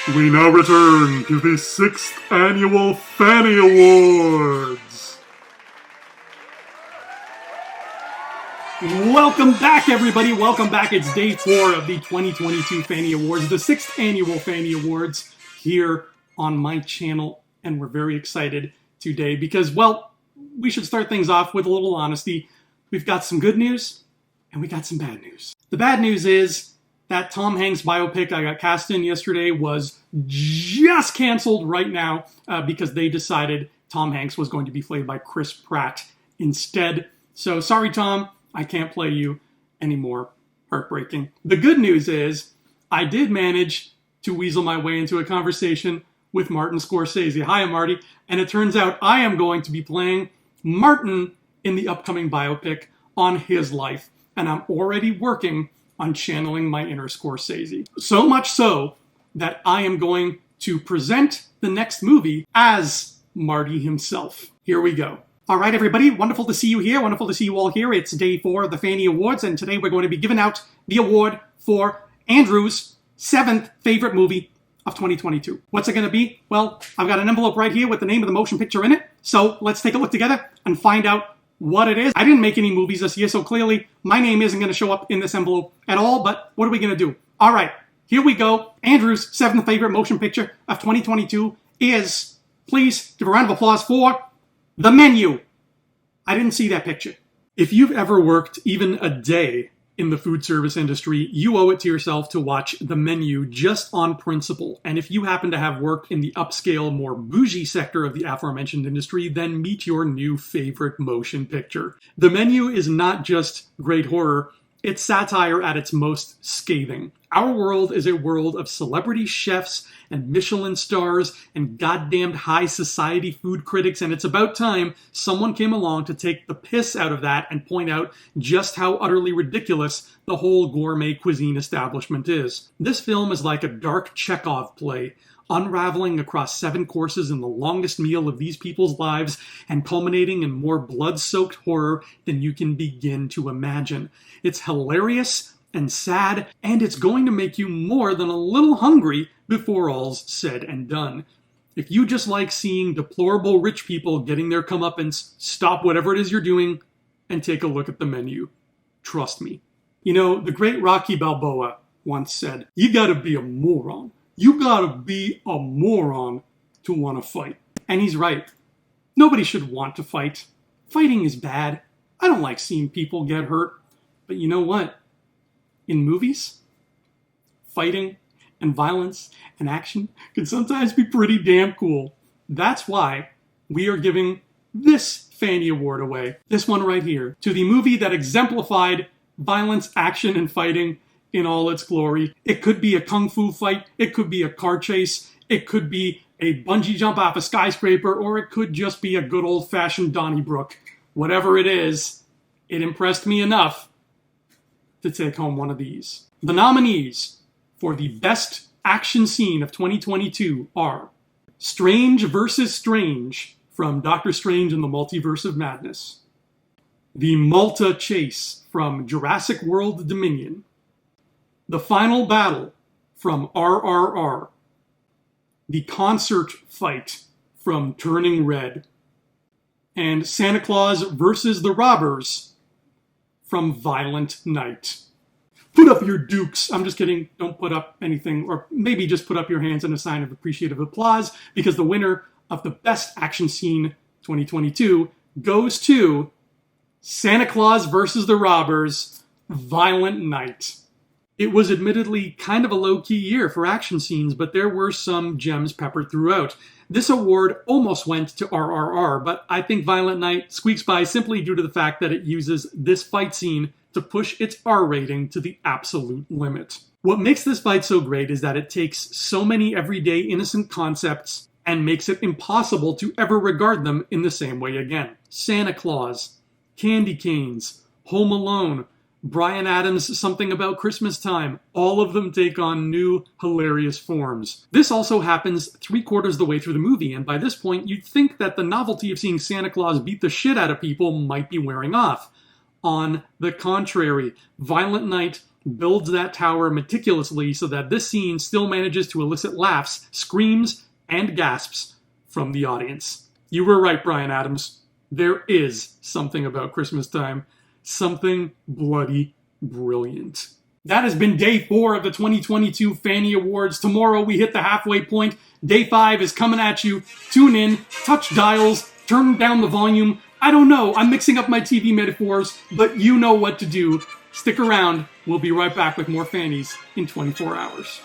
We now return to the 6th annual Fannie Awards. Welcome back, everybody. Welcome back. It's day 4 of the 2022 Fannie Awards, the 6th annual Fannie Awards here on my channel. And we're very excited today because, well, we should start things off with a little honesty. We've got some good news and we got some bad news. The bad news is that Tom Hanks biopic I got cast in yesterday was just canceled right now because they decided Tom Hanks was going to be played by Chris Pratt instead. So sorry, Tom, I can't play you anymore. Heartbreaking. The good news is I did manage to weasel my way into a conversation with Martin Scorsese. Hi, Marty. And it turns out I am going to be playing Martin in the upcoming biopic on his life. And I'm already working on channeling my inner Scorsese. So much so that I am going to present the next movie as Marty himself. Here we go. All right, everybody. Wonderful to see you here. Wonderful to see you all here. It's day 4 of the Fannie Awards, and today we're going to be giving out the award for Andrew's 7th favorite movie of 2022. What's it going to be? Well, I've got an envelope right here with the name of the motion picture in it. So let's take a look together and find out what it is. I didn't make any movies this year, so clearly my name isn't going to show up in this envelope at all, but what are we going to do? All right, here we go. Andrew's 7th favorite motion picture of 2022 is, please give a round of applause for The Menu. I didn't see that picture. If you've ever worked even a day in the food service industry, you owe it to yourself to watch The Menu just on principle. And if you happen to have worked in the upscale, more bougie sector of the aforementioned industry, then meet your new favorite motion picture. The Menu is not just great horror, it's satire at its most scathing. Our world is a world of celebrity chefs and Michelin stars and goddamned high society food critics, and it's about time someone came along to take the piss out of that and point out just how utterly ridiculous the whole gourmet cuisine establishment is. This film is like a dark Chekhov play, unraveling across 7 courses in the longest meal of these people's lives and culminating in more blood-soaked horror than you can begin to imagine. It's hilarious and sad, and it's going to make you more than a little hungry before all's said and done. If you just like seeing deplorable rich people getting their comeuppance, stop whatever it is you're doing and take a look at The Menu. Trust me. You know, the great Rocky Balboa once said, "You gotta be a moron. You gotta be a moron to want to fight." And he's right. Nobody should want to fight. Fighting is bad. I don't like seeing people get hurt. But you know what? In movies, fighting and violence and action can sometimes be pretty damn cool. That's why we are giving this Fannie Award away, this one right here, to the movie that exemplified violence, action, and fighting in all its glory. It could be a kung fu fight, it could be a car chase, it could be a bungee jump off a skyscraper, or it could just be a good old-fashioned Donnybrook. Whatever it is, it impressed me enough to take home one of these. The nominees for the best action scene of 2022 are Strange vs. Strange from Doctor Strange and the Multiverse of Madness, The Malta Chase from Jurassic World Dominion, The Final Battle from RRR, The Concert Fight from Turning Red, and Santa Claus vs. the Robbers from Violent Night. Put up your dukes. I'm just kidding. Don't put up anything, or maybe just put up your hands in a sign of appreciative applause, because the winner of the Best Action Scene 2022 goes to Santa Claus vs. the Robbers, Violent Night. It was admittedly kind of a low-key year for action scenes, but there were some gems peppered throughout. This award almost went to RRR, but I think Violent Night squeaks by simply due to the fact that it uses this fight scene to push its R rating to the absolute limit. What makes this fight so great is that it takes so many everyday innocent concepts and makes it impossible to ever regard them in the same way again. Santa Claus, candy canes, Home Alone, Bryan Adams' Something About Christmas Time, all of them take on new, hilarious forms. This also happens 3/4 the way through the movie, and by this point, you'd think that the novelty of seeing Santa Claus beat the shit out of people might be wearing off. On the contrary, Violent Night builds that tower meticulously so that this scene still manages to elicit laughs, screams, and gasps from the audience. You were right, Bryan Adams. There is something about Christmas time. Something bloody brilliant. That has been day 4 of the 2022 Fannie Awards. Tomorrow we hit the halfway point. Day 5 is coming at you. Tune in, touch dials, turn down the volume. I don't know, I'm mixing up my TV metaphors, but you know what to do. Stick around. We'll be right back with more Fannies in 24 hours.